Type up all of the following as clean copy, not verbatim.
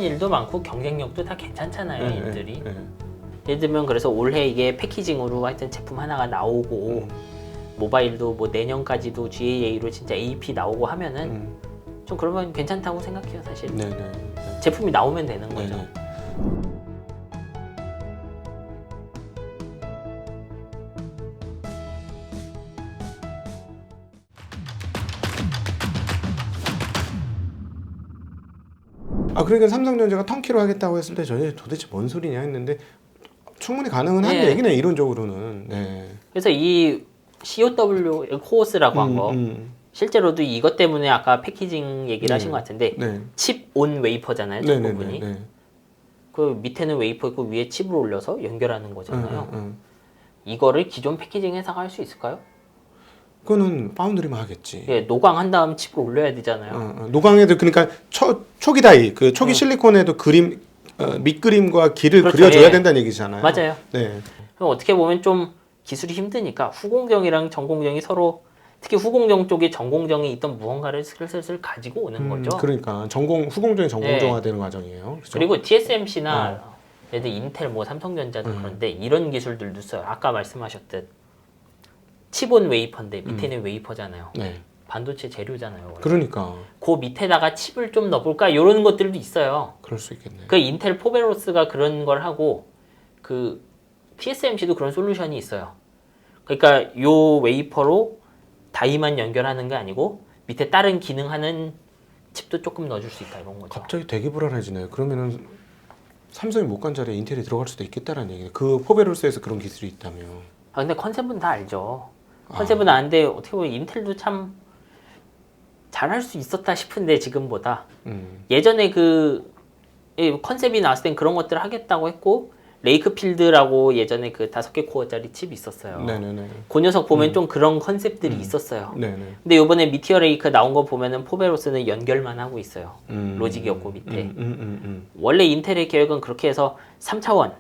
하는 일도 많고 경쟁력도 다 괜찮잖아요, 인들이. 네. 예를 들면 그래서 올해 이게 패키징으로 하여튼 제품 하나가 나오고 모바일도 뭐 내년까지도 GAA로 진짜 AP 나오고 하면은 좀 그러면 괜찮다고 생각해요, 사실. 네네. 제품이 나오면 되는 거죠. 네네. 그러니까 삼성전자가 턴키로 하겠다고 했을 때 저희 도대체 뭔 소리냐 했는데 충분히 가능은 한 얘기네, 이론적으로는. 네. 그래서 이 COW 코어스라고 한 거 실제로도 이것 때문에 아까 패키징 얘기를 하신 것 같은데 칩 온 웨이퍼잖아요, 첫 부분이. 그 밑에는 웨이퍼 있고 위에 칩을 올려서 연결하는 거잖아요. 이거를 기존 패키징 회사가 할 수 있을까요? 그거는 파운드리만 하겠지. 예, 노광한 다음 칩을 올려야 되잖아요. 노광에도 그러니까 초기 다이, 그 초기 실리콘에도 그림, 밑그림과 길을 그렇죠, 그려줘야 예. 된다는 얘기잖아요. 맞아요. 네. 그럼 어떻게 보면 좀 기술이 힘드니까 후공정이랑 전공정이 서로, 특히 후공정 쪽에 전공정이 있던 무언가를 슬슬 가지고 오는 거죠. 그러니까 후공정이 전공정화되는 과정이에요. 그렇죠? 그리고 TSMC나 예를 들어 인텔, 뭐 삼성전자도 그런데 이런 기술들도 써요. 아까 말씀하셨듯 칩온 웨이퍼인데 밑에는 웨이퍼잖아요. 네. 반도체 재료잖아요. 원래. 그러니까. 그 밑에다가 칩을 좀 넣어볼까 이런 것들도 있어요. 그럴 수 있겠네. 그 인텔 포베로스가 그런 걸 하고 그 TSMC도 그런 솔루션이 있어요. 그러니까 요 웨이퍼로 다이만 연결하는 게 아니고 밑에 다른 기능하는 칩도 조금 넣어줄 수 있다 이런 거죠. 갑자기 되게 불안해지네요. 그러면은 삼성이 못 간 자리에 인텔이 들어갈 수도 있겠다라는 얘기네. 그 포베로스에서 그런 기술이 있다며. 근데 컨셉은 다 알죠. 컨셉은 아는데 어떻게 보면 인텔도 참 잘할 수 있었다 싶은데 지금보다 예전에 그 컨셉이 나왔을 땐 그런 것들을 하겠다고 했고 레이크필드라고 예전에 그 5개 코어짜리 칩이 있었어요. 네네네. 그 녀석 보면 좀 그런 컨셉들이 있었어요. 네네. 근데 이번에 미티어 레이크 나온 거 보면은 포베로스는 연결만 하고 있어요. 로직이 없고 밑에. 원래 인텔의 계획은 그렇게 해서 3차원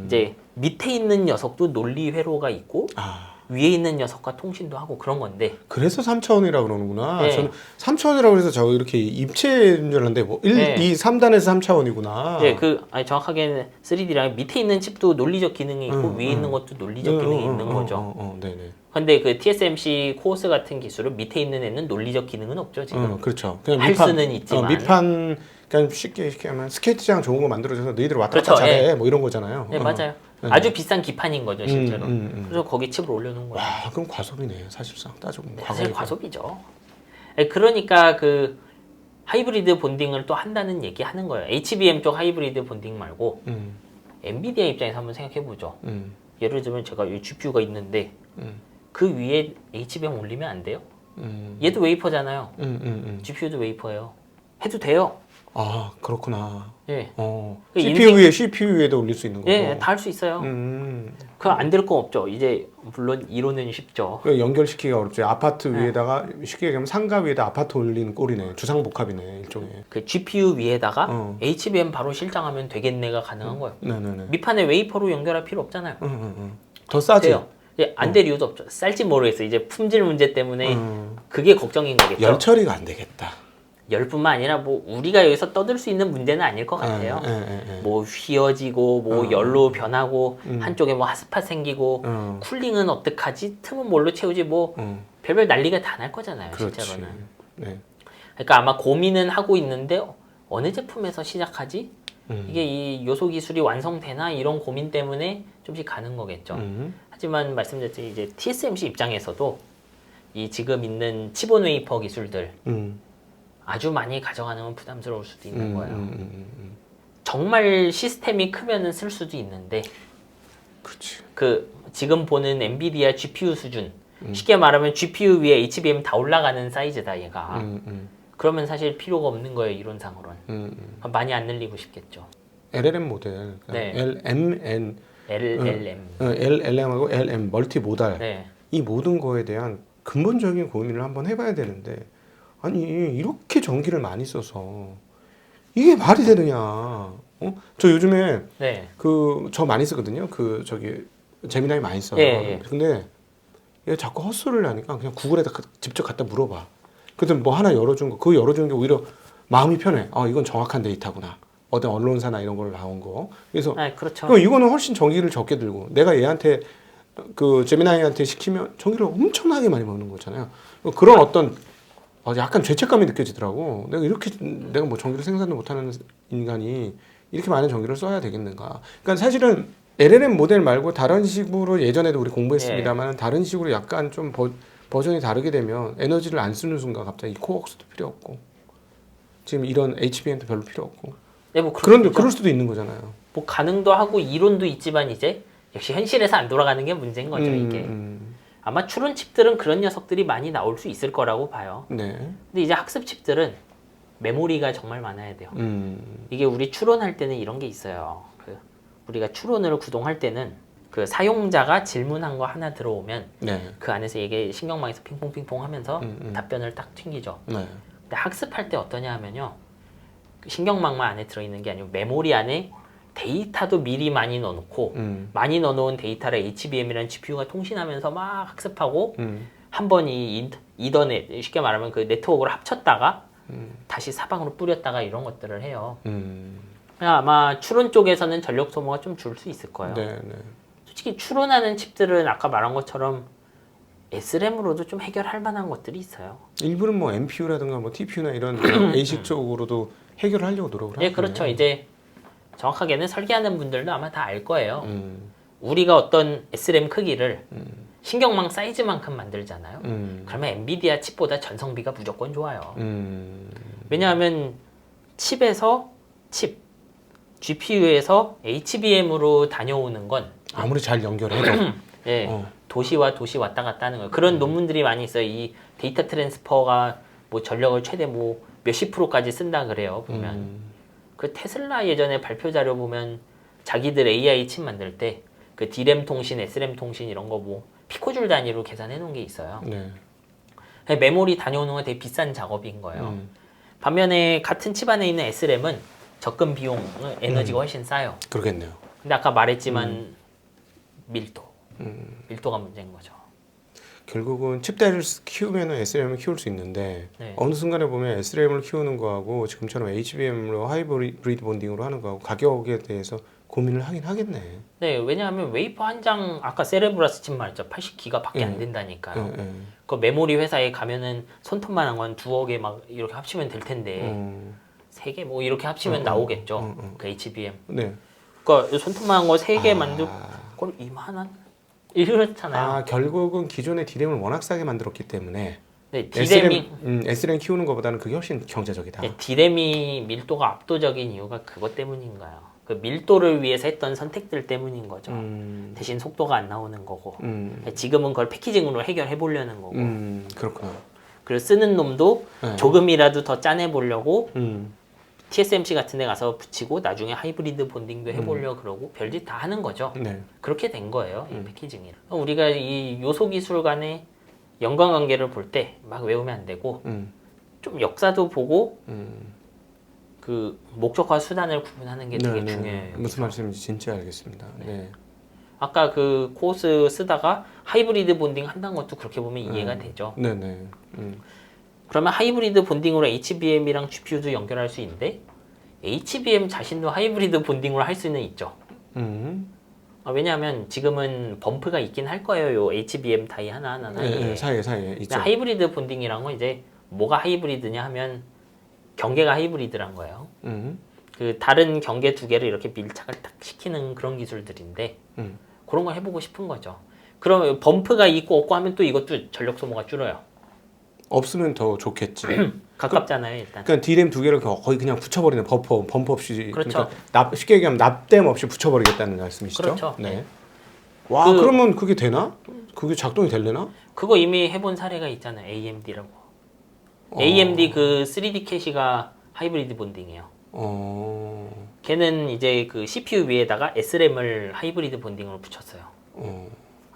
이제 밑에 있는 녀석도 논리 회로가 있고 위에 있는 녀석과 통신도 하고 그런 건데. 그래서 3차원이라고 그러는구나. 네. 저는 3차원이라고 해서 저 이렇게 입체인 줄 알았는데 뭐 1, 네. 2, 3단에서 3차원이구나. 네, 아니 정확하게는 3D랑 밑에 있는 칩도 논리적 기능이 있고 위에 있는 것도 논리적 기능이 있는 거죠. 네네. 근데 그 TSMC 코어스 같은 기술은 밑에 있는 애는 논리적 기능은 없죠, 지금. 그렇죠. 그냥 할 수는 있지만. 밑판 그냥 쉽게 하면 스케이트장 좋은 거 만들어줘서 너희들 왔다 그렇죠, 갔다 잘해. 예. 뭐 이런 거잖아요. 네, 맞아요. 아주 비싼 기판인 거죠, 실제로. 그래서 거기 칩을 올려놓은 거예요. 와, 그럼 과소비네, 사실상 따져보면. 사실 과소비죠. 그러니까 그 하이브리드 본딩을 또 한다는 얘기 하는 거예요. HBM 쪽 하이브리드 본딩 말고 엔비디아 입장에서 한번 생각해 보죠. 예를 들면 제가 이 GPU가 있는데 그 위에 HBM 올리면 안 돼요? 얘도 웨이퍼잖아요. GPU도 웨이퍼예요. 해도 돼요. 아, 그렇구나. 예. CPU 위에도 올릴 수 있는 거고. 예, 다 할 수 있어요. 그거 안 될 거 없죠. 이제 물론 이론은 쉽죠. 연결시키기가 어렵죠. 아파트 위에다가 쉽게 얘기하면 상가 위에다 아파트 올리는 꼴이네. 주상복합이네, 일종의. 그 GPU 위에다가 HBM 바로 실장하면 되겠네가 가능한 거예요. 네네네. 밑판에 웨이퍼로 연결할 필요 없잖아요. 더 싸지? 돼요. 안 될 이유도 없죠. 쌀지 모르겠어요. 이제 품질 문제 때문에 그게 걱정인 거겠죠. 열 처리가 안 되겠다. 열뿐만 아니라 뭐 우리가 여기서 떠들 수 있는 문제는 아닐 것 같아요. 뭐 휘어지고 뭐 열로 변하고 한쪽에 뭐 핫스팟 생기고 쿨링은 어떡하지? 틈은 뭘로 채우지? 뭐 별별 난리가 다 날 거잖아요. 그렇지. 실제로는. 네. 그러니까 아마 고민은 하고 있는데 어느 제품에서 시작하지? 이게 이 요소 기술이 완성되나? 이런 고민 때문에 좀씩 가는 거겠죠. 하지만 말씀드렸듯이 이제 TSMC 입장에서도 이 지금 있는 칩온 웨이퍼 기술들 아주 많이 가져가는 부담스러울 수도 있는 거예요. 정말 시스템이 크면은 쓸 수도 있는데, 그렇지. 그 지금 보는 엔비디아 GPU 수준, 쉽게 말하면 GPU 위에 HBM 다 올라가는 사이즈다 얘가. 그러면 사실 필요가 없는 거예요, 이론상으로는. 많이 안 늘리고 싶겠죠. LLM 모델, 네. LMN, LLM. LLM하고 LM 멀티 모달, 네. 이 모든 거에 대한 근본적인 고민을 한번 해봐야 되는데, 아니 이렇게 전기를 많이 써서 이게 말이 되느냐? 저 요즘에 네. 저 많이 쓰거든요. 제미나이 많이 써요. 예. 근데 얘 자꾸 헛소리를 하니까 그냥 구글에다 직접 갖다 물어봐. 그래서 뭐 하나 열어준 거, 그거 열어주는 게 오히려 마음이 편해. 이건 정확한 데이터구나. 어떤 언론사나 이런 걸로 나온 거. 그래서 아, 그렇죠. 그럼 이거는 훨씬 전기를 적게 들고 내가 얘한테 그 제미나이한테 시키면 전기를 엄청나게 많이 먹는 거잖아요. 그런 어떤 약간 죄책감이 느껴지더라고. 내가 뭐 전기를 생산도 못하는 인간이 이렇게 많은 전기를 써야 되겠는가. 그러니까 사실은 LLM 모델 말고 다른 식으로 예전에도 우리 공부했습니다만 다른 식으로 약간 좀 버전이 다르게 되면 에너지를 안 쓰는 순간 갑자기 코어웍스도 필요 없고 지금 이런 HBM도 별로 필요 없고 네, 뭐 그럴 수도 있는 거잖아요. 뭐 가능도 하고 이론도 있지만 이제 역시 현실에서 안 돌아가는 게 문제인 거죠 이게. 아마 추론 칩들은 그런 녀석들이 많이 나올 수 있을 거라고 봐요. 네. 근데 이제 학습 칩들은 메모리가 정말 많아야 돼요. 이게 우리 추론할 때는 이런 게 있어요. 우리가 추론을 구동할 때는 그 사용자가 질문한 거 하나 들어오면 네. 그 안에서 이게 신경망에서 핑퐁핑퐁 하면서 답변을 딱 튕기죠. 네. 근데 학습할 때 어떠냐 하면요. 그 신경망만 안에 들어있는 게 아니고 메모리 안에 데이터도 미리 많이 넣어놓고 많이 넣어놓은 데이터를 HBM이라는 GPU가 통신하면서 막 학습하고 한 번 이 이더넷 쉽게 말하면 그 네트워크를 합쳤다가 다시 사방으로 뿌렸다가 이런 것들을 해요. 아마 추론 쪽에서는 전력 소모가 좀 줄 수 있을 거예요. 네, 네. 솔직히 추론하는 칩들은 아까 말한 것처럼 SRAM으로도 좀 해결할 만한 것들이 있어요. 일부는 뭐 MPU라든가 뭐 TPU나 이런 ASIC 쪽으로도 해결을 하려고 노력을 하네요. 네, 그렇죠. 이제 정확하게는 설계하는 분들도 아마 다 알 거예요. 우리가 어떤 SRAM 크기를 신경망 사이즈만큼 만들잖아요. 그러면 엔비디아 칩보다 전성비가 무조건 좋아요. 왜냐하면 칩에서 칩, GPU에서 HBM으로 다녀오는 건 아무리 잘 연결해도 네, 도시와 도시 왔다 갔다 하는 거예요. 그런 논문들이 많이 있어요. 이 데이터 트랜스퍼가 뭐 전력을 최대 뭐 몇십 프로까지 쓴다 그래요. 보면 그 테슬라 예전에 발표 자료 보면 자기들 AI 칩 만들 때 그 D램 통신, S램 통신 이런 거 뭐 피코줄 단위로 계산해 놓은 게 있어요. 네. 메모리 다녀오는 건 되게 비싼 작업인 거예요. 반면에 같은 칩 안에 있는 S램은 접근 비용, 에너지가 훨씬 싸요. 그러겠네요. 근데 아까 말했지만 밀도가 문제인 거죠. 결국은 칩대를 키우면 SRAM을 키울 수 있는데 네. 어느 순간에 보면 SRAM을 키우는 거하고 지금처럼 HBM으로 하이브리드 본딩으로 하는 거하고 가격에 대해서 고민을 하긴 하겠네. 네, 왜냐하면 웨이퍼 한 장 아까 세레브라스 칩 말했죠. 80기가밖에 안 된다니까요. 그 메모리 회사에 가면은 손톱만한 건 2억에 막 이렇게 합치면 될 텐데 3개 뭐 이렇게 합치면 나오겠죠. 그 HBM. 네. 그러니까 손톱만한 거 3개 만들고 그걸 2만 원? 이렇잖아요. 결국은 기존의 D램을 워낙 싸게 만들었기 때문에 네, D램이 SRAM 키우는 것보다는 그게 훨씬 경제적이다. 네, D램이 밀도가 압도적인 이유가 그것 때문인가요? 그 밀도를 위해서 했던 선택들 때문인 거죠. 대신 속도가 안 나오는 거고. 지금은 그걸 패키징으로 해결해 보려는 거고. 그렇구나. 그리고 쓰는 놈도 네. 조금이라도 더 짜내 보려고 TSMC 같은 데 가서 붙이고 나중에 하이브리드 본딩도 해보려고 그러고 별짓 다 하는 거죠. 네. 그렇게 된 거예요. 이 패키징이. 우리가 이 요소 기술 간의 연관관계를 볼 때 막 외우면 안 되고 좀 역사도 보고 그 목적과 수단을 구분하는 게 되게 중요해요. 무슨 말씀인지 진짜 알겠습니다. 네. 아까 그 코스 쓰다가 하이브리드 본딩 한다는 것도 그렇게 보면 이해가 되죠. 네네. 그러면 하이브리드 본딩으로 HBM이랑 GPU도 연결할 수 있는데 HBM 자신도 하이브리드 본딩으로 할 수는 있죠. 왜냐하면 지금은 범프가 있긴 할 거예요. 요 HBM 다이 하나하나 네, 사이에 있죠. 하이브리드 본딩이란 건 이제 뭐가 하이브리드냐 하면 경계가 하이브리드란 거예요. 그 다른 경계 두 개를 이렇게 밀착을 딱 시키는 그런 기술들인데 그런 걸 해보고 싶은 거죠. 그러면 범프가 있고 없고 하면 또 이것도 전력 소모가 줄어요. 없으면 더 좋겠지. 가깝잖아요, 일단. 그러니까 D램 두 개를 거의 그냥 붙여버리는 범프 없이. 그렇죠. 그러니까 쉽게 얘기하면 납땜 없이 붙여버리겠다는 말씀이시죠? 그렇죠. 네. 네. 와, 그러면 그게 되나? 그게 작동이 되려나? 그거 이미 해본 사례가 있잖아요. AMD라고. AMD 그 3D 캐시가 하이브리드 본딩이에요. 걔는 이제 그 CPU 위에다가 SRAM을 하이브리드 본딩으로 붙였어요.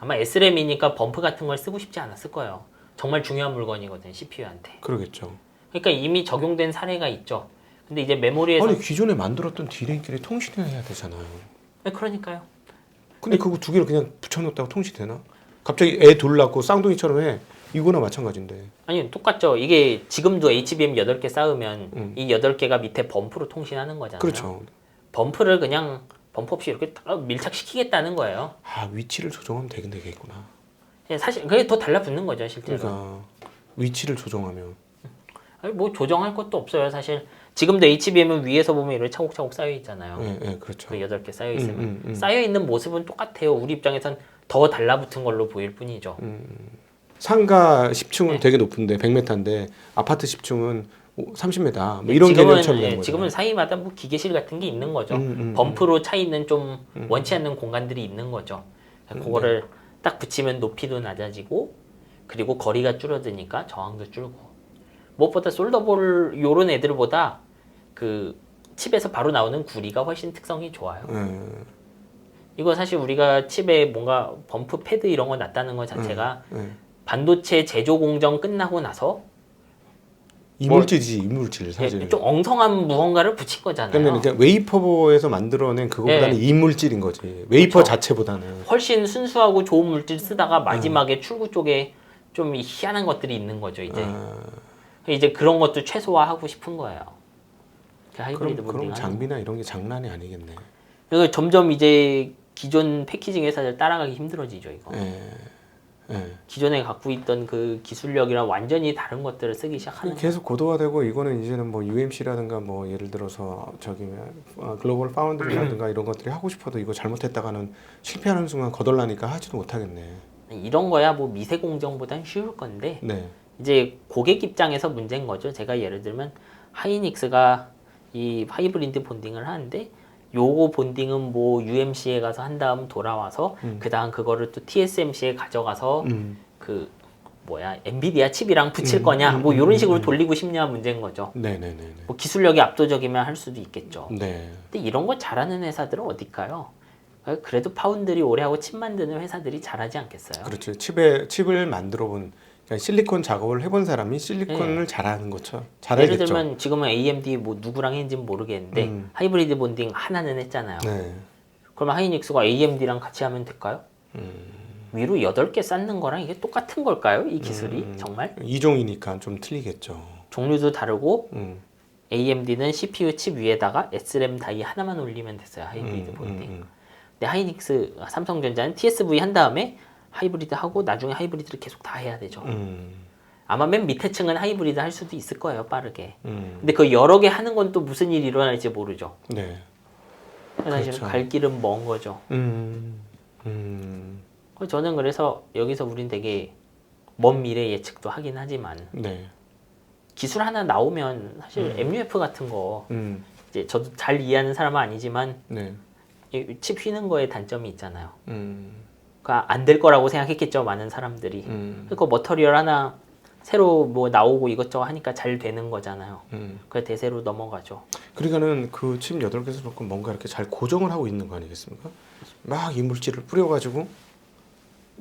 아마 SRAM이니까 범프 같은 걸 쓰고 싶지 않았을 거예요. 정말 중요한 물건이거든, CPU한테. 그러겠죠. 그러니까 이미 적용된 사례가 있죠. 근데 이제 메모리에서 아니 기존에 만들었던 D램끼리 통신해야 되잖아요. 네, 그러니까요. 근데 그거 두 개를 그냥 붙여놓다가 통신되나? 갑자기 애 둘 낳고 쌍둥이처럼 해. 이거나 마찬가지인데. 아니 똑같죠. 이게 지금도 HBM 8개 쌓으면 이 8개가 밑에 범프로 통신하는 거잖아요. 그렇죠. 범프를 그냥 범프 없이 이렇게 딱 밀착시키겠다는 거예요. 아, 위치를 조정하면 되긴 되겠구나. 사실 그게 더 달라붙는 거죠, 실제로. 그러니까 위치를 조정하면. 아니, 뭐 조정할 것도 없어요, 사실. 지금도 HBM은 위에서 보면 이렇게 차곡차곡 쌓여 있잖아요. 네, 그렇죠. 그 8개 쌓여 있으면 쌓여 있는 모습은 똑같아요. 우리 입장에선 더 달라붙은 걸로 보일 뿐이죠. 상가 10층은 네. 되게 높은데 100m인데 아파트 10층은 30m 뭐 이런 개념처럼 된 거죠. 지금은 사이마다 뭐 기계실 같은 게 있는 거죠. 범프로 차 있는 좀 원치 않는 공간들이 있는 거죠. 그거를 딱 붙이면 높이도 낮아지고 그리고 거리가 줄어드니까 저항도 줄고 무엇보다 솔더볼 요런 애들보다 그 칩에서 바로 나오는 구리가 훨씬 특성이 좋아요. 이거 사실 우리가 칩에 뭔가 범프 패드 이런 거 놨다는 것 자체가 반도체 제조 공정 끝나고 나서 이물질이지, 이물질 사실. 좀 엉성한 무언가를 붙인 거잖아요. 그러니까 웨이퍼에서 만들어낸 그거보다는 이물질인 거지. 웨이퍼 그렇죠. 자체보다는. 훨씬 순수하고 좋은 물질 쓰다가 마지막에 출구 쪽에 좀 희한한 것들이 있는 거죠. 이제 그런 것도 최소화하고 싶은 거예요. 그 하이브리드 그럼 본딩 장비나 이런 게 장난이 아니겠네. 그래서 점점 이제 기존 패키징 회사들 따라가기 힘들어지죠. 이거. 기존에 갖고 있던 그 기술력이랑 완전히 다른 것들을 쓰기 시작하는 계속 고도화되고 이거는 이제는 뭐 UMC라든가 뭐 예를 들어서 저기 글로벌 파운드리라든가 이런 것들이 하고 싶어도 이거 잘못했다가는 실패하는 순간 거덜나니까 하지도 못하겠네. 이런 거야 뭐 미세 공정보단 쉬울 건데 네. 이제 고객 입장에서 문제인 거죠. 제가 예를 들면 하이닉스가 이 하이브리드 본딩을 하는데 요거 본딩은 뭐 UMC에 가서 한 다음 돌아와서 그 다음 그거를 또 TSMC에 가져가서 그 뭐야 엔비디아 칩이랑 붙일 거냐 뭐 이런 식으로 돌리고 싶냐 문제인 거죠. 네네네. 뭐 기술력이 압도적이면 할 수도 있겠죠. 네. 근데 이런 거 잘하는 회사들은 어딜까요? 그래도 파운드리 오래 하고 칩 만드는 회사들이 잘하지 않겠어요? 그렇죠. 칩을 만들어 본 그러니까 실리콘 작업을 해본 사람이 실리콘을 잘하는 거죠. 잘하겠죠. 예를 들면 지금은 AMD 뭐 누구랑 했는지는 모르겠는데 하이브리드 본딩 하나는 했잖아요. 네. 그러면 하이닉스가 AMD랑 같이 하면 될까요? 위로 8개 쌓는 거랑 이게 똑같은 걸까요? 이 기술이 정말? 이종이니까 좀 틀리겠죠. 종류도 다르고 AMD는 CPU 칩 위에다가 SRAM 다이 하나만 올리면 됐어요. 하이브리드 본딩. 근데 하이닉스, 삼성전자는 TSV 한 다음에 하이브리드 하고 나중에 하이브리드를 계속 다 해야 되죠. 아마 맨 밑에 층은 하이브리드 할 수도 있을 거예요, 빠르게. 근데 그 여러 개 하는 건 또 무슨 일이 일어날지 모르죠. 네. 사실은 그렇죠. 갈 길은 먼 거죠. 저는 그래서 여기서 우린 되게 먼 미래 예측도 하긴 하지만 네. 기술 하나 나오면 사실 MUF 같은 거 이제 저도 잘 이해하는 사람은 아니지만 네. 이 칩 휘는 거에 단점이 있잖아요. 그러니까 안 될 거라고 생각했겠죠, 많은 사람들이. 그러니까 머터리얼 하나 새로 뭐 나오고 이것저것 하니까 잘 되는 거잖아요. 그래 대세로 넘어가죠. 그러니까는 그 칩 8개에서 놓고 뭔가 이렇게 잘 고정을 하고 있는 거 아니겠습니까? 막 이물질을 뿌려가지고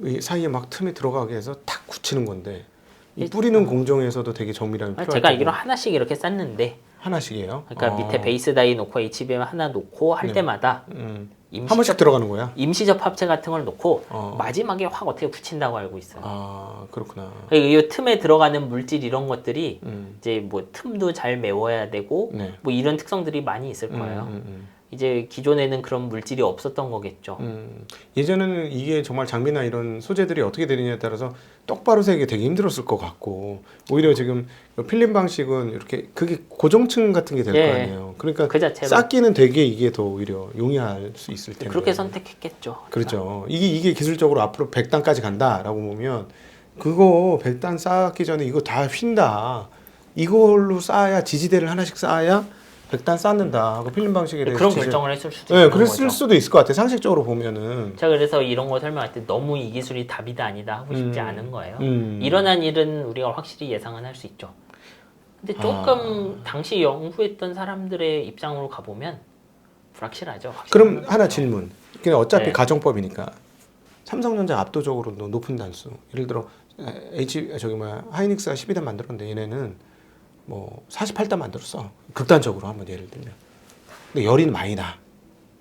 이 사이에 막 틈에 들어가게 해서 탁 굳히는 건데 이 뿌리는 공정에서도 되게 정밀함이 필요할 제가 거고. 알기로 하나씩 이렇게 쌓는데 하나씩이에요? 그러니까 밑에 베이스 다이 놓고 HBM 하나 놓고 할 때마다 한 번씩 들어가는 거야? 임시접 합체 같은 걸 놓고 마지막에 확 어떻게 붙인다고 알고 있어요. 아, 그렇구나. 이 틈에 들어가는 물질 이런 것들이 이제 뭐 틈도 잘 메워야 되고 네. 뭐 이런 특성들이 많이 있을 거예요. 이제 기존에는 그런 물질이 없었던 거겠죠. 예전에는 이게 정말 장비나 이런 소재들이 어떻게 되느냐에 따라서 똑바로 세기 되게 힘들었을 것 같고 오히려 지금 필름 방식은 이렇게 그게 고정층 같은 게 될 거 아니에요. 그러니까 그 자체로 쌓기는 되게 이게 더 오히려 용이할 수 있을 텐데. 그렇게 선택했겠죠. 그렇죠. 이게 기술적으로 앞으로 100단까지 간다라고 보면 그거 100단 쌓기 전에 이거 다 휜다. 이걸로 쌓아야 지지대를 하나씩 쌓아야 100단 쌓는다. 그 필름 방식에 대해서 그런 결정을 했을 수도 네, 있는 그랬을 거죠. 수도 있을 것 같아요. 상식적으로 보면은. 제가 그래서 이런 거 설명할 때 너무 이 기술이 답이다 아니다 하고 싶지 않은 거예요. 일어난 일은 우리가 확실히 예상은 할 수 있죠. 근데 조금 당시 연구했던 사람들의 입장으로 가보면 불확실하죠. 그럼 하나 질문. 그냥 어차피 네. 가정법이니까 삼성전자 압도적으로 높은 단수. 예를 들어 하이닉스가 12단 만들었는데 얘네는 뭐 48단 만들었어. 극단적으로 한번 예를 들면. 근데 열이 많이 나.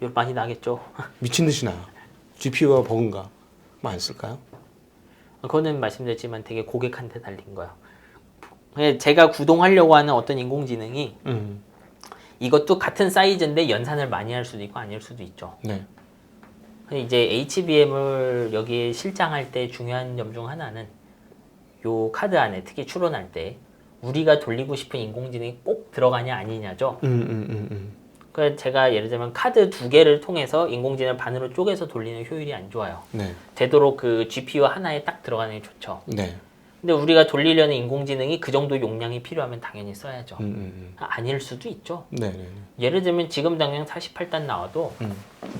열 많이 나겠죠. 미친 듯이 나. GPU가 버그인가? 뭐 안 쓸까요? 그거는 말씀드렸지만 되게 고객한테 달린 거예요. 제가 구동하려고 하는 어떤 인공지능이 이것도 같은 사이즈인데 연산을 많이 할 수도 있고 아닐 수도 있죠. 네. 이제 HBM을 여기에 실장할 때 중요한 점 중 하나는 요 카드 안에 특히 추론할 때 우리가 돌리고 싶은 인공지능이 꼭 들어가냐 아니냐죠. 그래서 제가 예를 들면 카드 2개를 통해서 인공지능을 반으로 쪼개서 돌리는 효율이 안 좋아요. 네. 되도록 그 GPU 하나에 딱 들어가는 게 좋죠. 네. 근데 우리가 돌리려는 인공지능이 그 정도 용량이 필요하면 당연히 써야죠. 아닐 수도 있죠. 네. 네. 예를 들면 지금 당장 48단 나와도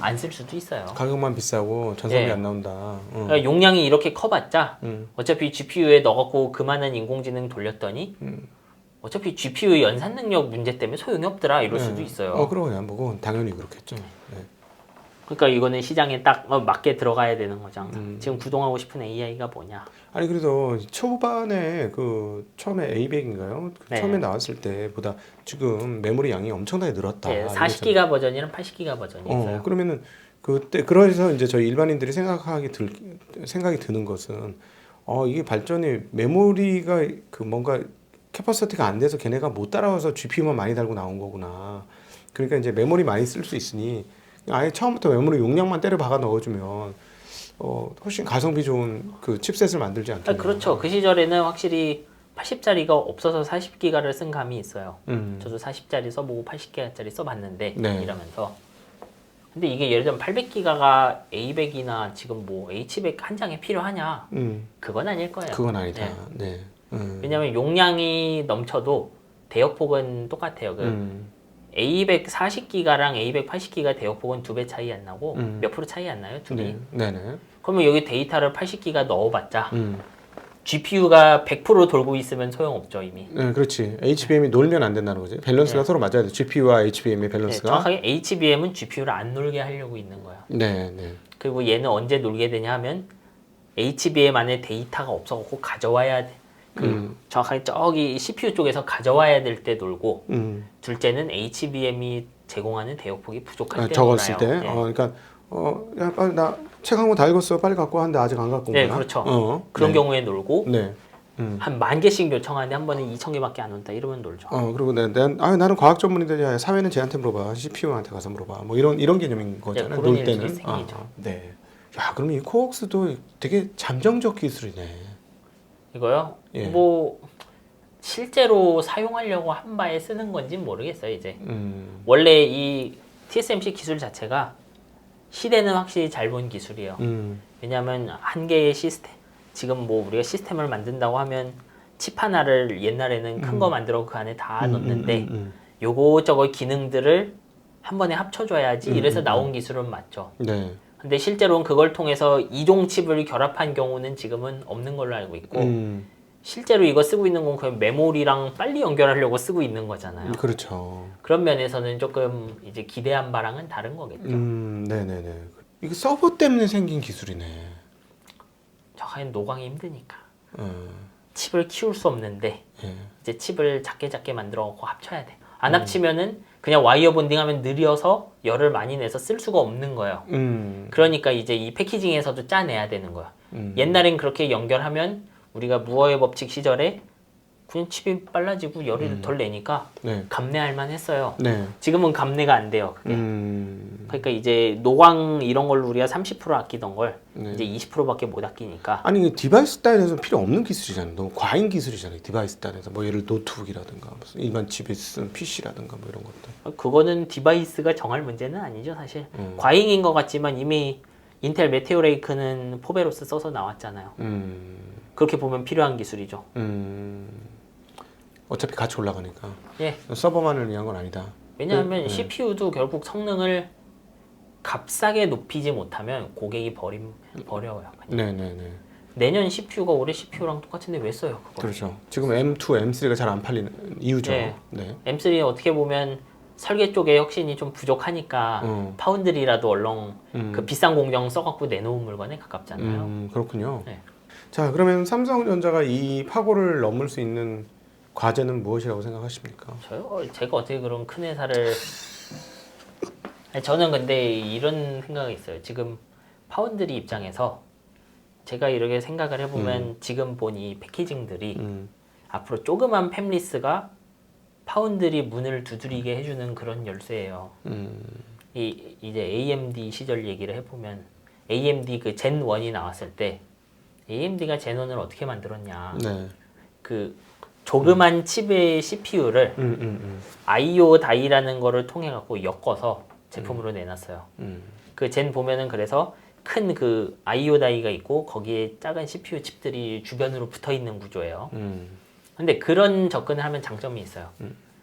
안 쓸 수도 있어요. 가격만 비싸고 전성비 네. 안 나온다. 그러니까 용량이 이렇게 커봤자 어차피 GPU에 넣어갖고 그만한 인공지능 돌렸더니 어차피 GPU 연산 능력 문제 때문에 소용이 없더라 이럴 수도 있어요. 그러냐. 뭐 당연히 그렇겠죠. 네. 그러니까 이거는 시장에 딱 맞게 들어가야 되는 거죠. 지금 구동하고 싶은 AI가 뭐냐? 아니 그래도 초반에 그 처음에 A100인가요? 네. 처음에 나왔을 때보다 지금 메모리 양이 엄청나게 늘었다. 네, 40기가 버전이랑 80기가 버전이 있어요. 그러면은 그때 그래서 이제 저희 일반인들이 생각이 드는 것은 이게 발전이 메모리가 그 뭔가 캐퍼시티가 안 돼서 걔네가 못 따라와서 GPU만 많이 달고 나온 거구나. 그러니까 이제 메모리 많이 쓸 수 있으니 아예 처음부터 메모리 용량만 때려 박아 넣어주면 훨씬 가성비 좋은 그 칩셋을 만들지 않겠나요? 그렇죠. 그 시절에는 확실히 80짜리가 없어서 40기가를 쓴 감이 있어요. 저도 40짜리 써보고 80기가짜리 써봤는데 네. 이러면서 근데 이게 예를 들면 800기가가 A100이나 지금 뭐 H100 한 장에 필요하냐? 그건 아닐 거예요. 그건 아니다. 네. 왜냐하면 용량이 넘쳐도 대역폭은 똑같아요. A200 40기가랑 A200 80기가 대역폭은 2배 차이 안 나고 몇 프로 차이 안 나요? 둘이. 네네. 그러면 여기 데이터를 80기가 넣어봤자 GPU가 100% 돌고 있으면 소용없죠 이미. 네, 그렇지. HBM이 놀면 안 된다는 거지. 밸런스가 서로 맞아야 돼. GPU와 HBM의 네, 밸런스가. 정확하게 HBM은 GPU를 안 놀게 하려고 있는 거야. 네, 네. 그리고 얘는 언제 놀게 되냐 하면 HBM 안에 데이터가 없어갖고 가져와야 돼. 정확하게 저기 CPU 쪽에서 가져와야 될 때 놀고 둘째는 HBM이 제공하는 대역폭이 부족할 때 적었을 때. 놀아요. 네. 그러니까 야 빨리 나 책 한 권 다 읽었어. 빨리 갖고 와. 하는데 아직 안 갖고 온 네, 거야. 그렇죠. 그런 경우에 놀고 네. 한 10,000개씩 요청하는데 한 번에 2,000개밖에 안 온다 이러면 놀죠. 그리고 나는 과학 전문인데 야, 사회는 쟤한테 물어봐. CPU한테 가서 물어봐. 뭐 이런 개념인 거잖아요. 그런 놀 때는. 일들이 생기죠. 네. 야, 그럼 이 코옥스도 되게 잠정적 기술이네. 이거요? 예. 뭐 실제로 사용하려고 한 바에 쓰는 건지 모르겠어요 이제. 음. 원래 이 TSMC 기술 자체가 시대는 확실히 잘 본 기술이에요. 왜냐하면 한 개의 시스템, 지금 뭐 우리가 시스템을 만든다고 하면 칩 하나를 옛날에는 큰 거 만들어 그 안에 다 넣는데 요거저거 기능들을 한 번에 합쳐줘야지 이래서 나온 기술은 맞죠. 네. 근데 실제로는 그걸 통해서 이종 칩을 결합한 경우는 지금은 없는 걸로 알고 있고 실제로 이거 쓰고 있는 건 그냥 메모리랑 빨리 연결하려고 쓰고 있는 거잖아요. 그렇죠. 그런 면에서는 조금 이제 기대한 바랑은 다른 거겠죠. 네네네. 이게 서버 때문에 생긴 기술이네. 정확하게 노광이 힘드니까. 칩을 키울 수 없는데 이제 칩을 작게 만들어 갖고 합쳐야 돼. 안 합치면은 그냥 와이어 본딩하면 느려서 열을 많이 내서 쓸 수가 없는 거예요. 그러니까 이제 이 패키징에서도 짜내야 되는 거야. 옛날엔 그렇게 연결하면 우리가 무어의 법칙 시절에 그냥 칩이 빨라지고 열을 덜 내니까 네. 감내할 만했어요. 네. 지금은 감내가 안 돼요. 그게. 그러니까 이제 노광 이런 걸로 우리가 30% 아끼던 걸 이제 20%밖에 못 아끼니까. 아니 디바이스 단에서는 필요 없는 기술이잖아요. 너무 과잉 기술이잖아요. 디바이스 단에서 뭐 예를 노트북이라든가 무슨 일반 집에 쓰는 PC라든가 뭐 이런 것들. 그거는 디바이스가 정할 문제는 아니죠 사실. 과잉인 것 같지만 이미 인텔 메테오 레이크는 포베로스 써서 나왔잖아요. 그렇게 보면 필요한 기술이죠. 어차피 같이 올라가니까. 예. 서버만을 위한 건 아니다. 왜냐하면 CPU도 결국 성능을 값싸게 높이지 못하면 고객이 버려요. 네네네. 내년 CPU가 올해 CPU랑 똑같은데 왜 써요 그거? 그렇죠. 지금 M2, M3가 잘 안 팔리는 이유죠. 네. 네. M3 어떻게 보면 설계 쪽에 혁신이 좀 부족하니까 파운드리라도 얼렁 그 비싼 공정 써갖고 내놓은 물건에 가깝잖아요. 그렇군요. 네. 자, 그러면 삼성전자가 이 파고를 넘을 수 있는 과제는 무엇이라고 생각하십니까? 저요? 제가 어떻게 그런 큰 회사를 아니, 저는 근데 이런 생각이 있어요. 지금 파운드리 입장에서 제가 이렇게 생각을 해보면 지금 본 이 패키징들이 앞으로 조그만 팹리스가 파운드리 문을 두드리게 해주는 그런 열쇠예요. 이제 AMD 시절 얘기를 해보면 AMD 그 젠 1이 나왔을 때 AMD가 젠 1을 어떻게 만들었냐. 네. 그 조그만 칩의 CPU를 IO 다이라는 거를 통해 갖고 엮어서 제품으로 내놨어요. 그 젠 보면은 그래서 큰 그 IO 다이가 있고 거기에 작은 CPU 칩들이 주변으로 붙어 있는 구조예요. 근데 그런 접근을 하면 장점이 있어요.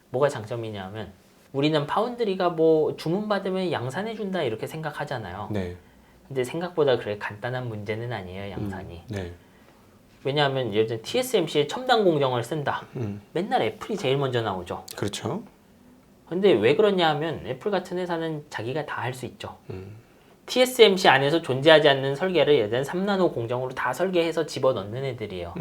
뭐가 장점이냐면 우리는 파운드리가 뭐 주문 받으면 양산해 준다 이렇게 생각하잖아요. 네. 근데 생각보다 그렇게 간단한 문제는 아니에요, 양산이. 네. 왜냐하면 예를 들어 TSMC의 첨단 공정을 쓴다. 맨날 애플이 제일 먼저 나오죠. 그렇죠. 근데 왜 그러냐 하면 애플 같은 회사는 자기가 다 할 수 있죠. TSMC 안에서 존재하지 않는 설계를 예를 들어 3나노 공정으로 다 설계해서 집어넣는 애들이에요.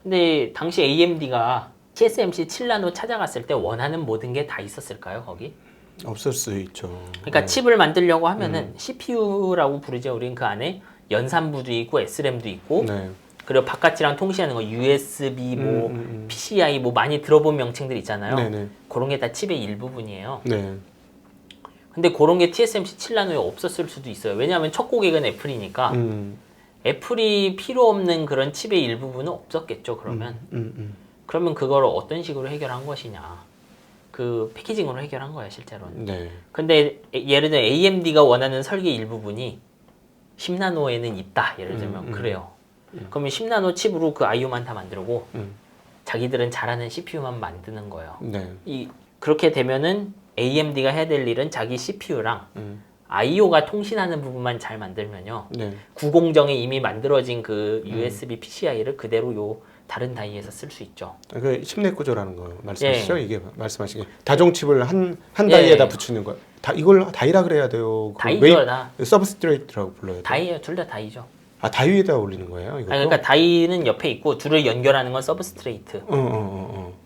근데 당시 AMD가 TSMC 7나노 찾아갔을 때 원하는 모든 게 다 있었을까요, 거기? 없을 수 있죠. 그러니까 칩을 만들려고 하면은 CPU라고 부르죠. 우린 그 안에 연산부도 있고 SRAM도 있고 네. 그리고 바깥이랑 통신하는 거 USB 뭐 PCI 뭐 많이 들어본 명칭들 있잖아요. 네네. 그런 게 다 칩의 일부분이에요. 네. 근데 그런 게 TSMC 7나노에 없었을 수도 있어요. 왜냐하면 첫 고객은 애플이니까 애플이 필요 없는 그런 칩의 일부분은 없었겠죠. 그러면 그러면 그걸 어떤 식으로 해결한 것이냐? 그 패키징으로 해결한 거예요, 실제로는. 네. 근데 예를 들어 AMD가 원하는 설계 일부분이 10나노에는 있다. 예를 들면 그래요. 그러면 10나노 칩으로 그 IO만 다 만들고 자기들은 잘하는 CPU만 만드는 거예요. 네. 그렇게 되면은 AMD가 해야 될 일은 자기 CPU랑 IO가 통신하는 부분만 잘 만들면요. 네. 구공정에 이미 만들어진 그 USB PCI를 그대로 요 다른 다이에서 쓸 수 있죠. 그 심내 구조라는 거 말씀하시죠? 예. 이게 말씀하시게 다종칩을 한 다이에다 붙이는 거. 이걸 다이라 그래야 돼요. 다이죠, 다. 서브스트레이트라고 불러요. 다이예요. 둘 다 다이죠. 아, 다이 위에다 올리는 거예요? 이것도? 아니, 그러니까 다이는 옆에 있고 둘을 연결하는 건 서브스트레이트.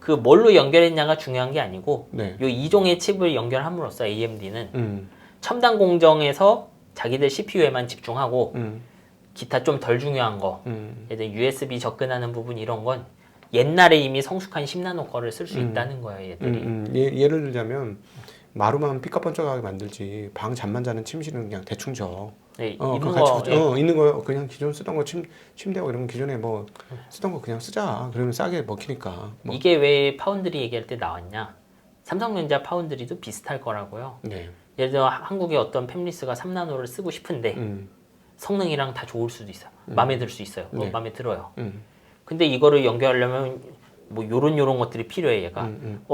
그 뭘로 연결했냐가 중요한 게 아니고 네. 요 이종의 칩을 연결함으로써 AMD는 첨단 공정에서 자기들 CPU에만 집중하고 기타 좀 덜 중요한 거, 예를 들어 USB 접근하는 부분 이런 건 옛날에 이미 성숙한 10나노 거를 쓸 수 있다는 거예요, 얘들이. 예를 들자면 마루만 삐까번쩍하게 만들지 방 잠만 자는 침실은 그냥 대충 져. 네, 그거 있는 같이 거, 붙여. 있는 거 그냥 기존 쓰던 거 침대하고 이런 거 기존에 뭐 쓰던 거 그냥 쓰자. 그러면 싸게 먹히니까. 뭐. 이게 왜 파운드리 얘기할 때 나왔냐? 삼성전자 파운드리도 비슷할 거라고요. 네. 예를 들어 한국의 어떤 팹리스가 3나노를 쓰고 싶은데 성능이랑 다 좋을 수도 있어요. 마음에 들 수 있어요. 네. 마음에 들어요. 근데 이거를 연결하려면 뭐 요런 것들이 필요해 얘가.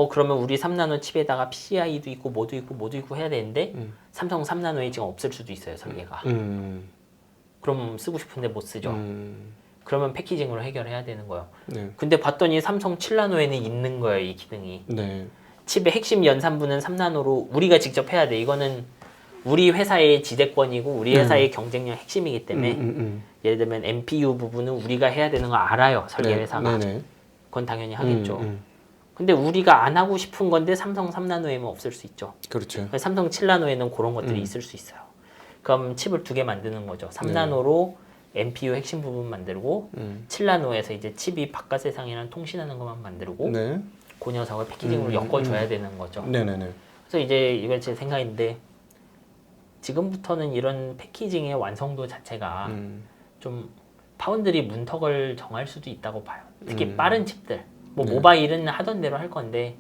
그러면 우리 3나노 칩에다가 PCI도 있고 뭐도 있고 해야 되는데 삼성 3나노에 지금 없을 수도 있어요, 설계가. 그럼 쓰고 싶은데 못 쓰죠. 그러면 패키징으로 해결해야 되는 거예요. 네. 근데 봤더니 삼성 7나노에는 있는 거예요, 이 기능이. 네. 칩의 핵심 연산부는 3나노로 우리가 직접 해야 돼. 이거는 우리 회사의 지대권이고 우리 회사의 경쟁력 핵심이기 때문에 예를 들면 MPU 부분은 우리가 해야 되는 거 알아요, 설계 회사가. 네네. 그건 당연히 하겠죠. 근데 우리가 안 하고 싶은 건데 삼성 3나노에는 없을 수 있죠. 그렇죠. 삼성 7나노에는 그런 것들이 있을 수 있어요. 그럼 칩을 2개 만드는 거죠. 3나노로 MPU 핵심 부분 만들고 7나노에서 이제 칩이 바깥 세상이랑 통신하는 것만 만들고 네. 그 녀석을 패키징으로 엮어줘야 되는 거죠. 네네네. 그래서 이제 이건 제 생각인데 지금부터는 이런 패키징의 완성도 자체가 좀 파운드리 문턱을 정할 수도 있다고 봐요. 특히 빠른 칩들. 뭐 네. 모바일은 하던 대로 할 건데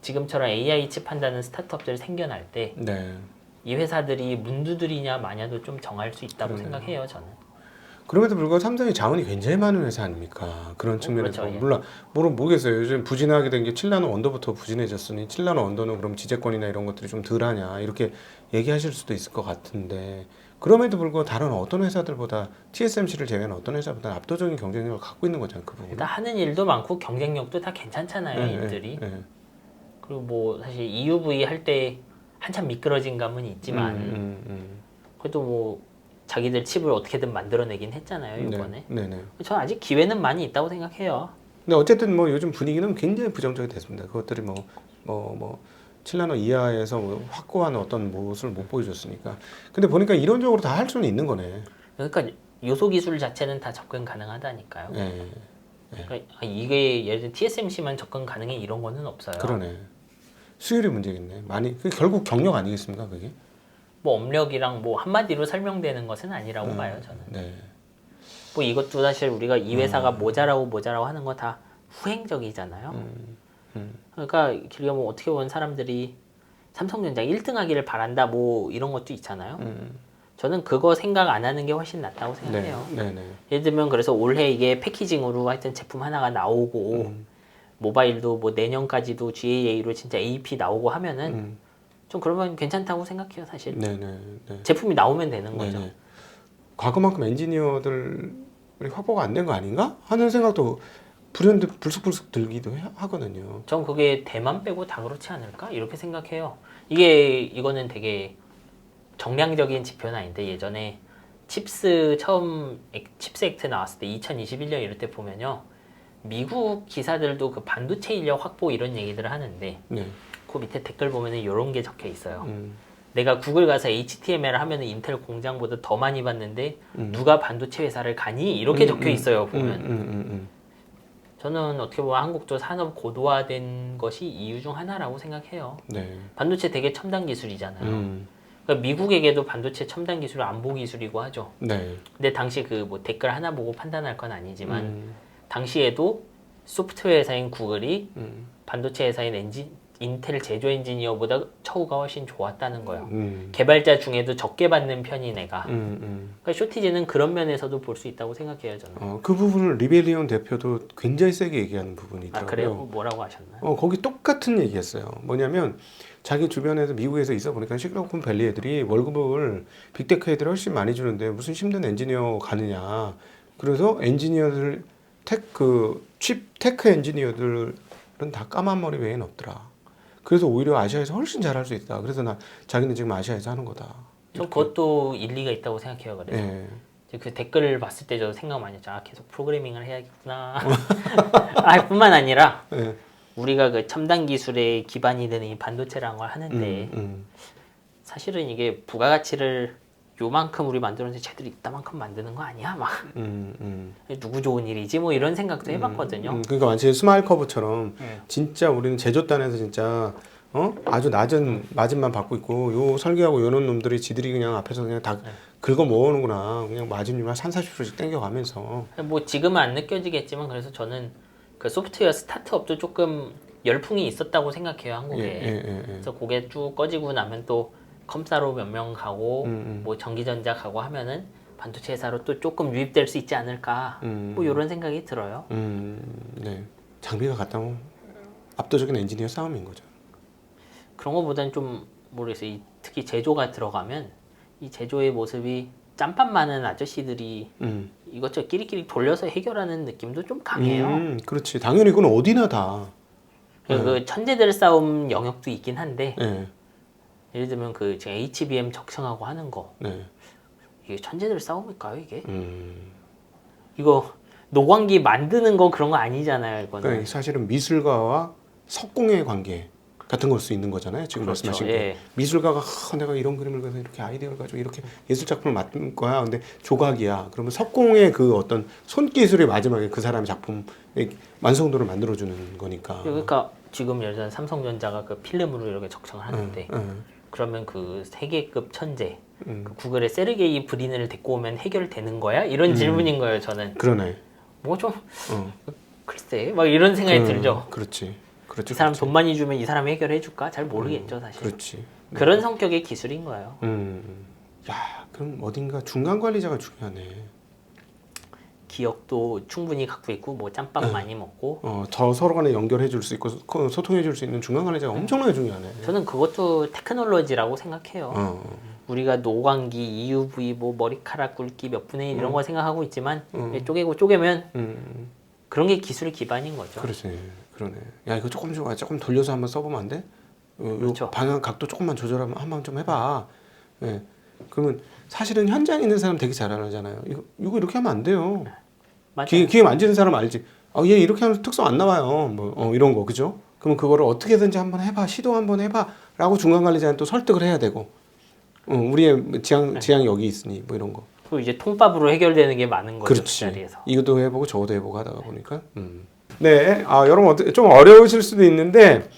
지금처럼 AI 칩 한다는 스타트업들 생겨날 때 이 네. 회사들이 문두들이냐 마냐도 좀 정할 수 있다고 그러네요. 생각해요, 저는. 그럼에도 불구하고 삼성이 자원이 굉장히 많은 회사 아닙니까? 그런 측면에서. 그렇죠, 예. 물론 모르겠어요. 요즘 부진하게 된 게 7나노 언더부터 부진해졌으니 7나노 언더는 그럼 지재권이나 이런 것들이 좀 덜하냐 이렇게 얘기하실 수도 있을 것 같은데 그럼에도 불구하고 다른 어떤 회사들보다 TSMC를 제외한 어떤 회사보다 압도적인 경쟁력을 갖고 있는 거잖아요. 그 부분. 일단 하는 일도 많고 경쟁력도 다 괜찮잖아요, 네, 일들이. 네, 네. 그리고 뭐 사실 EUV 할 때 한참 미끄러진 감은 있지만 그래도 뭐 자기들 칩을 어떻게든 만들어내긴 했잖아요, 이번에. 네네. 저는 아직 기회는 많이 있다고 생각해요. 근데 어쨌든 뭐 요즘 분위기는 굉장히 부정적이 됐습니다. 그것들이 7나노 이하에서 뭐 확고한 어떤 모습을 못 보여줬으니까. 근데 보니까 이론적으로 다 할 수는 있는 거네. 그러니까 요소 기술 자체는 다 접근 가능하다니까요. 예. 그러니까 이게 예를 들어 TSMC만 접근 가능해 이런 거는 없어요. 그러네. 수율이 문제겠네. 많이 그 결국 경력 아니겠습니까, 그게? 뭐 업력이랑 뭐 한마디로 설명되는 것은 아니라고 봐요, 저는. 네. 뭐 이것도 사실 우리가 이 회사가 모자라고 하는 거 다 후행적이잖아요. 그러니까 길게 보면 어떻게 보면 사람들이 삼성전자 1등하기를 바란다 뭐 이런 것도 있잖아요. 저는 그거 생각 안 하는 게 훨씬 낫다고 생각해요. 네. 예를 들면 그래서 올해 이게 패키징으로 하여튼 제품 하나가 나오고 모바일도 뭐 내년까지도 GAA로 진짜 AP 나오고 하면은 좀 그러면 괜찮다고 생각해요, 사실. 네. 제품이 나오면 되는 거죠. 과거만큼 엔지니어들이 확보가 안 된 거 아닌가 하는 생각도 불쑥불쑥 들기도 하거든요. 전 그게 대만 빼고 다 그렇지 않을까 이렇게 생각해요. 이거는 되게 정량적인 지표는 아닌데 예전에 칩스 액트 나왔을 때 2021년 이럴 때 보면요, 미국 기사들도 그 반도체 인력 확보 이런 얘기들을 하는데 네. 그 밑에 댓글 보면은 이런 게 적혀 있어요. 내가 구글 가서 HTML 하면은 인텔 공장보다 더 많이 받는데 누가 반도체 회사를 가니 이렇게 적혀 있어요, 보면. 저는 어떻게 보면 한국도 산업 고도화된 것이 이유 중 하나라고 생각해요. 네. 반도체 되게 첨단 기술이잖아요. 그러니까 미국에게도 반도체 첨단 기술은 안보 기술이고 하죠. 네. 근데 당시 그 뭐 댓글 하나 보고 판단할 건 아니지만 당시에도 소프트웨어 회사인 구글이 반도체 회사인 인텔 제조 엔지니어보다 처우가 훨씬 좋았다는 거예요. 개발자 중에도 적게 받는 편인 애가. 그러니까 쇼티지는 그런 면에서도 볼 수 있다고 생각해요, 저는. 그 부분을 리베리온 대표도 굉장히 세게 얘기하는 부분이 있더라고요. 아, 그래요? 뭐라고 하셨나요? 거기 똑같은 얘기했어요. 뭐냐면 자기 주변에서 미국에서 있어 보니까 실리콘 밸리 애들이 월급을 빅테크 애들이 훨씬 많이 주는데 무슨 힘든 엔지니어 가느냐. 그래서 엔지니어들 칩 테크 엔지니어들은 다 까만 머리 외에는 없더라. 그래서 오히려 아시아에서 훨씬 잘할 수 있다. 그래서 자기는 지금 아시아에서 하는 거다. 저 그것도 일리가 있다고 생각해요. 그래서 그 댓글을 봤을 때 저도 생각 많이 했죠. 계속 프로그래밍을 해야겠구나. 뿐만 아니라 우리가 그 첨단 기술의 기반이 되는 이 반도체라는 걸 하는데 사실은 이게 부가가치를 요만큼 우리 만들었는데 쟤들이 이따만큼 만드는 거 아니야? 막 누구 좋은 일이지? 뭐 이런 생각도 해봤거든요. 그러니까 완전히 스마일 커브처럼 진짜 우리는 제조단에서 진짜 아주 낮은 마진만 받고 있고 요 설계하고 요런 놈들이 지들이 그냥 앞에서 그냥 다 긁어 모으는구나. 그냥 마진율만 30-40%씩 땡겨가면서. 뭐 지금은 안 느껴지겠지만 그래서 저는 그 소프트웨어 스타트업도 조금 열풍이 있었다고 생각해요, 한국에. 그래서 그게 쭉 꺼지고 나면 또 컴사로 몇 명 가고 뭐 전기전자 가고 하면은 반도체 회사로 또 조금 유입될 수 있지 않을까 뭐 이런 생각이 들어요. 네. 장비가 같다면 압도적인 엔지니어 싸움인 거죠. 그런 것보다는 좀 모르겠어요. 특히 제조가 들어가면 이 제조의 모습이 짬밥 많은 아저씨들이 이것저것 끼리끼리 돌려서 해결하는 느낌도 좀 강해요. 그렇지. 당연히 그건 어디나 다. 그 천재들 싸움 영역도 있긴 한데 예를 들면 그 제가 HBM 적성하고 하는 거 이게 천재들 싸움일까요 이게? 이거 노광기 만드는 거 그런 거 아니잖아요 이거는. 그러니까 사실은 미술가와 석공의 관계 같은 걸 수 있는 거잖아요. 지금 그렇죠. 말씀하신 게 미술가가 내가 이런 그림을 그려서 이렇게 아이디어를 가지고 이렇게 예술 작품을 만든 거야. 근데 조각이야. 그러면 석공의 그 어떤 손기술이 마지막에 그 사람의 작품 완성도를 만들어주는 거니까. 그러니까 지금 예를 들어 삼성전자가 그 필름으로 이렇게 적성을 하는데 그러면 그 세계급 천재 그 구글의 세르게이 브린을 데리고 오면 해결되는 거야? 이런 질문인 거예요 저는. 그러네. 뭐 좀 글쎄 막 이런 생각이 들죠. 그렇지. 이 사람 돈 많이 주면 이 사람이 해결해 줄까? 잘 모르겠죠 사실. 그렇지. 그런 성격의 기술인 거예요. 야, 그럼 어딘가 중간 관리자가 중요하네. 기억도 충분히 갖고 있고 뭐 짬밥 많이 먹고. 저 서로 간에 연결해 줄 수 있고 소통해 줄 수 있는 중간 관리자가 엄청나게 중요하네. 저는 그것도 테크놀로지라고 생각해요. 우리가 노광기, EUV, 뭐 머리카락 굵기 몇 분의 1 이런 거 생각하고 있지만 쪼개고 쪼개면 그런 게 기술 기반인 거죠. 그렇지. 그러네. 야, 이거 조금 돌려서 한번 써보면 안 돼? 그렇죠. 방향 각도 조금만 조절하면 한번 좀 해봐. 예. 그러면 사실은 현장에 있는 사람 되게 잘 알잖아요. 이거 이렇게 하면 안 돼요. 맞아요. 귀에 만지는 사람 알지. 얘 이렇게 하면 특성 안 나와요. 뭐 이런 거 그죠? 그러면 그거를 어떻게든지 한번 해봐, 시도 한번 해봐라고 중간 관리자는 또 설득을 해야 되고, 우리의 지향이 여기 있으니 뭐 이런 거. 또 이제 통밥으로 해결되는 게 많은 거죠. 그 그렇지. 자리에서. 이것도 해보고 저것도 해보고 하다가 보니까. 네, 여러분 좀 어려우실 수도 있는데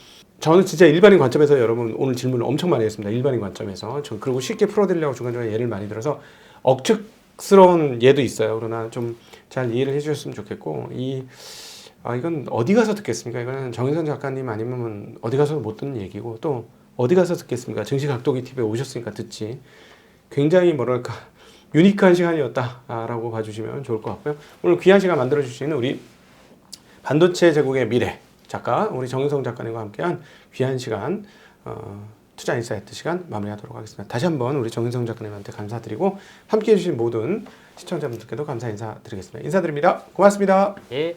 저는 진짜 일반인 관점에서 여러분 오늘 질문을 엄청 많이 했습니다. 일반인 관점에서. 그리고 쉽게 풀어드리려고 중간중간 예를 많이 들어서 억측스러운 예도 있어요. 그러나 좀 잘 이해를 해주셨으면 좋겠고 이건 어디 가서 듣겠습니까? 이거는 정인선 작가님 아니면 어디 가서 못 듣는 얘기고 또 어디 가서 듣겠습니까? 증시각도기 TV에 오셨으니까 듣지. 굉장히 뭐랄까 유니크한 시간이었다라고 봐주시면 좋을 것 같고요. 오늘 귀한 시간 만들어주시는 우리 반도체 제국의 미래 작가 우리 정인성 작가님과 함께한 귀한 시간 투자 인사이트 시간 마무리하도록 하겠습니다. 다시 한번 우리 정인성 작가님한테 감사드리고 함께해 주신 모든 시청자분들께도 감사 인사드리겠습니다. 인사드립니다. 고맙습니다. 예.